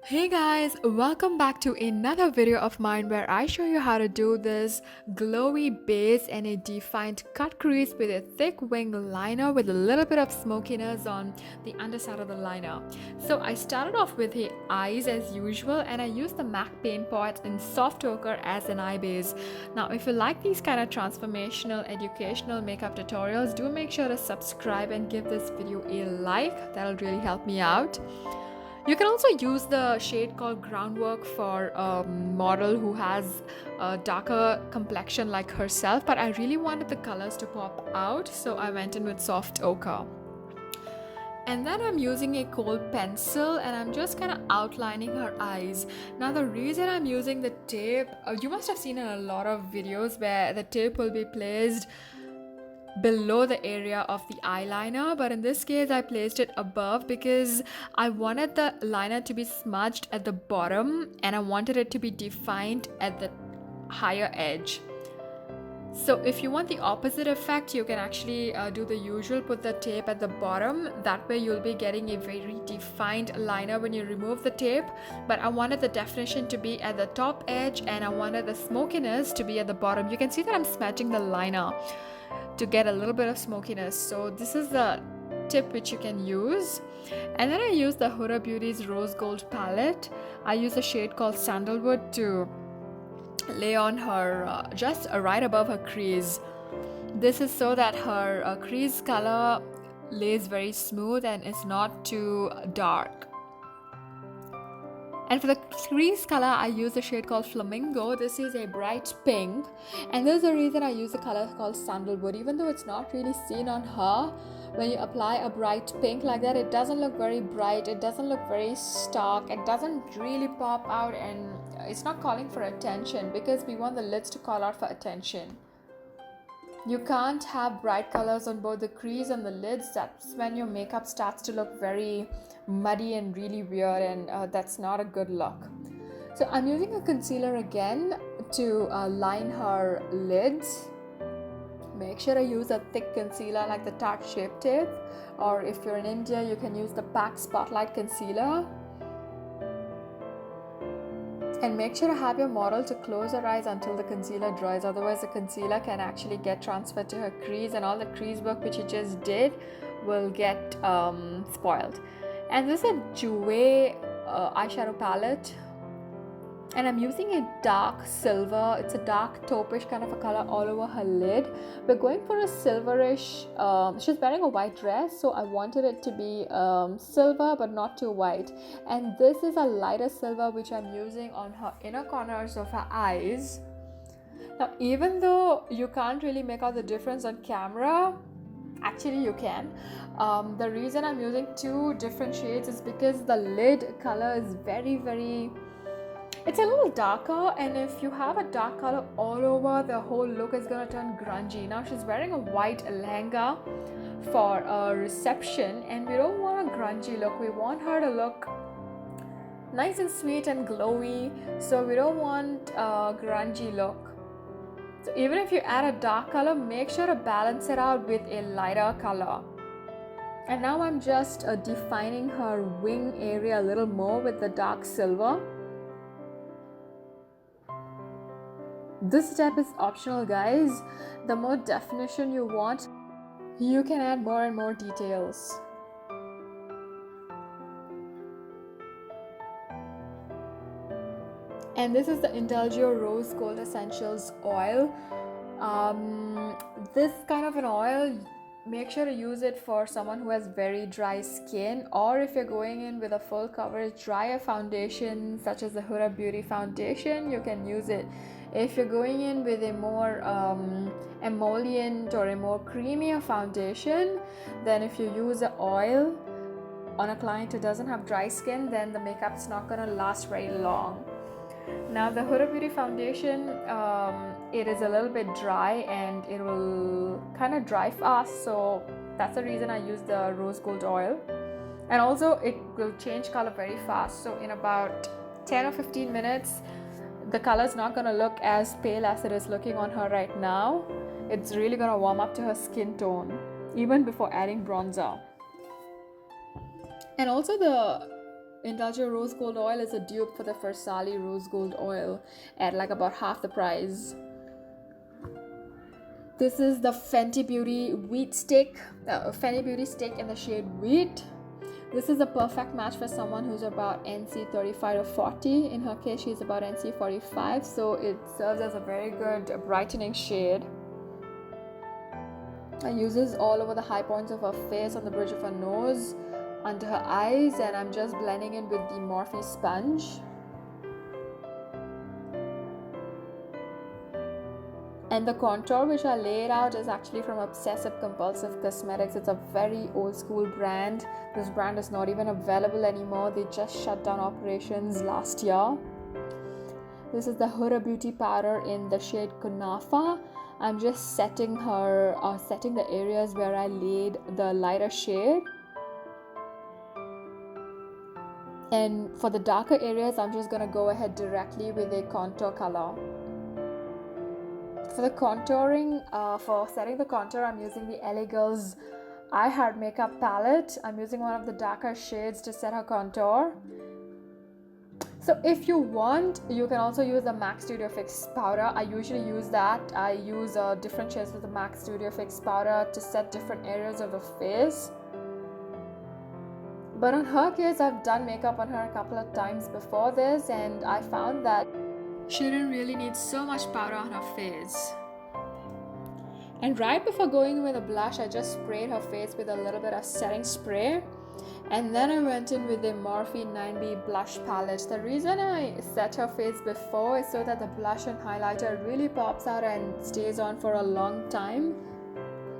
Hey guys, welcome back to another video of mine where I show you how to do this glowy base and a defined cut crease with a thick wing liner with a little bit of smokiness on the underside of the liner. So I started off with the eyes as usual and I used the MAC paint pot in soft ochre as an eye base. Now if you like these kind of transformational educational makeup tutorials, do make sure to subscribe and give this video a like. That'll really help me out. You can also use the shade called Groundwork for a model who has a darker complexion like herself, but I really wanted the colors to pop out, so I went in with Soft Ochre. And then I'm using a cold pencil and I'm just kind of outlining her eyes. Now, the reason I'm using the tape, you must have seen in a lot of videos where the tape will be placed below the area of the eyeliner, but in this case I placed it above because I wanted the liner to be smudged at the bottom and I wanted it to be defined at the higher edge. So if you want the opposite effect, you can actually do the usual, put the tape at the bottom. That way you'll be getting a very defined liner when you remove the tape. But I wanted the definition to be at the top edge and I wanted the smokiness to be at the bottom. You can see that I'm smudging the liner to get a little bit of smokiness. So this is the tip which you can use. And then I use the Huda Beauty's Rose Gold palette. I use a shade called Sandalwood to lay on her just right above her crease. This is so that her crease color lays very smooth and is not too dark. And for the crease color, I use a shade called Flamingo. This is a bright pink, and there's a reason I use a color called Sandalwood. Even though it's not really seen on her, when you apply a bright pink like that, it doesn't look very bright, it doesn't look very stark, it doesn't really pop out, and it's not calling for attention because we want the lids to call out for attention. You can't have bright colors on both the crease and the lids. That's when your makeup starts to look very muddy and really weird, and that's not a good look. So I'm using a concealer again to line her lids. Make sure to use a thick concealer like the Tarte Shape Tape, or if you're in India, you can use the PAC Spotlight Concealer. And make sure to have your model to close her eyes until the concealer dries, otherwise the concealer can actually get transferred to her crease and all the crease work which you just did will get spoiled. And this is a Jouer eyeshadow palette and I'm using a dark silver. It's a dark taupish kind of a color all over her lid. We're going for a silverish, she's wearing a white dress, so I wanted it to be silver but not too white. And this is a lighter silver which I'm using on her inner corners of her eyes. Now, even though you can't really make out the difference on camera, actually you can. The reason I'm using two different shades is because the lid color is very, it's a little darker, and if you have a dark color all over, the whole look is gonna turn grungy. Now she's wearing a white lehenga for a reception, and we don't want a grungy look. We want her to look nice and sweet and glowy, so we don't want a grungy look. So even if you add a dark color, make sure to balance it out with a lighter color. And now I'm just defining her wing area a little more with the dark silver. This step is optional, guys. The more definition you want, you can add more and more details. And this is the Indulgio Rose Gold Essentials oil. This kind of an oil, make sure to use it for someone who has very dry skin, or if you're going in with a full coverage drier foundation such as the Huda Beauty foundation, you can use it. If you're going in with a more emollient or a more creamier foundation, then if you use the oil on a client who doesn't have dry skin, then the makeup's not going to last very long. Now the Huda Beauty foundation, it is a little bit dry and it will kind of dry fast, so that's the reason I use the rose gold oil. And also it will change color very fast, so in about 10 or 15 minutes the color is not going to look as pale as it is looking on her right now. It's really going to warm up to her skin tone even before adding bronzer. And also the Indulgent Rose Gold Oil is a dupe for the Farsali Rose Gold Oil at like about half the price. This is the Fenty Beauty Wheat Stick, Fenty Beauty Stick in the shade Wheat. This is a perfect match for someone who's about NC 35 or 40. In her case, she's about NC 45, so it serves as a very good brightening shade. I use this all over the high points of her face, on the bridge of her nose, under her eyes, and I'm just blending in with the Morphe sponge. And the contour which I laid out is actually from Obsessive Compulsive Cosmetics. It's a very old school brand. This brand is not even available anymore. They just shut down operations last year. This is the Huda Beauty powder in the shade Kunafa. I'm just setting the areas where I laid the lighter shade. And for the darker areas, I'm just gonna go ahead directly with a contour color. For the contouring, for setting the contour, I'm using the LA Girls I Heart Makeup palette. I'm using one of the darker shades to set her contour. So if you want, you can also use the MAC Studio Fix powder. I usually use that. I use different shades of the MAC Studio Fix powder to set different areas of the face. But in her case, I've done makeup on her a couple of times before this, and I found that she didn't really need so much powder on her face. And right before going with a blush, I just sprayed her face with a little bit of setting spray. And then I went in with the Morphe 9B blush palette. The reason I set her face before is so that the blush and highlighter really pops out and stays on for a long time.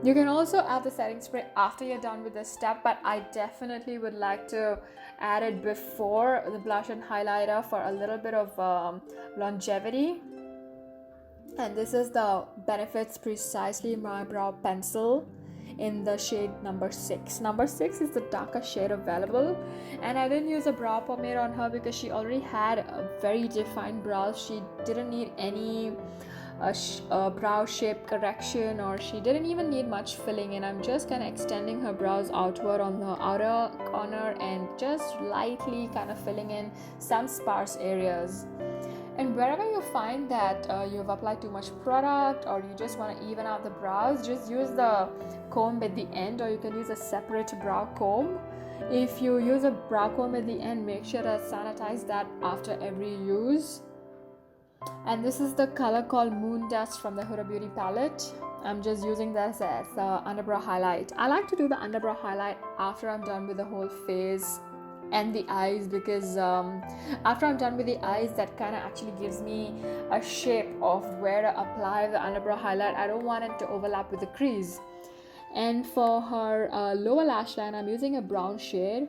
You can also add the setting spray after you're done with this step, but I definitely would like to add it before the blush and highlighter for a little bit of longevity. And this is the Benefits Precisely My Brow Pencil in the shade number 6. Number 6 is the darker shade available, and I didn't use a brow pomade on her because she already had a very defined brows. She didn't need any brow shape correction, or she didn't even need much filling in. I'm just kind of extending her brows outward on the outer corner and just lightly kind of filling in some sparse areas. And wherever you find that you've applied too much product, or you just want to even out the brows, just use the comb at the end, or you can use a separate brow comb. If you use a brow comb at the end, make sure to sanitize that after every use. And this is the color called Moon Dust from the Huda Beauty palette. I'm just using this as underbrow highlight. I like to do the underbrow highlight after I'm done with the whole face and the eyes, because after I'm done with the eyes, that kind of actually gives me a shape of where to apply the underbrow highlight. I don't want it to overlap with the crease. And for her lower lash line, I'm using a brown shade.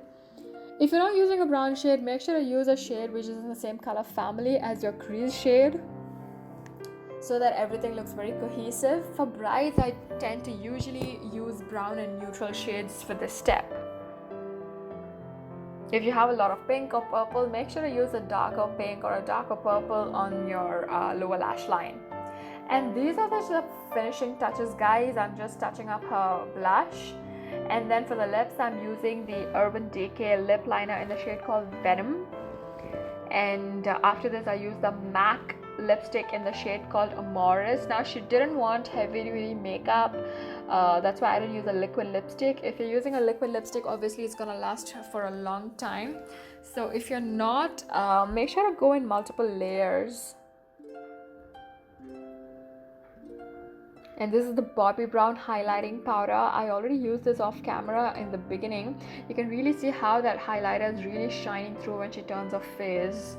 If you're not using a brown shade, make sure to use a shade which is in the same color family as your crease shade, so that everything looks very cohesive. For brides, I tend to usually use brown and neutral shades for this step. If you have a lot of pink or purple, make sure to use a darker pink or a darker purple on your lower lash line. And these are the finishing touches, guys. I'm just touching up her blush. And then for the lips, I'm using the Urban Decay lip liner in the shade called Venom. And after this, I use the MAC lipstick in the shade called Amoris. Now, she didn't want heavy duty makeup, that's why I didn't use a liquid lipstick. If you're using a liquid lipstick, obviously it's gonna last for a long time. So if you're not, make sure to go in multiple layers. And this is the Bobbi Brown highlighting powder. I already used this off camera in the beginning. You can really see how that highlighter is really shining through when she turns her face.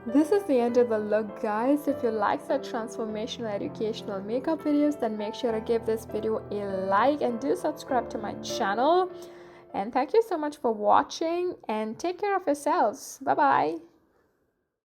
This is the end of the look, guys. If you like such transformational educational makeup videos, then make sure to give this video a like and do subscribe to my channel. And thank you so much for watching, and take care of yourselves. Bye bye.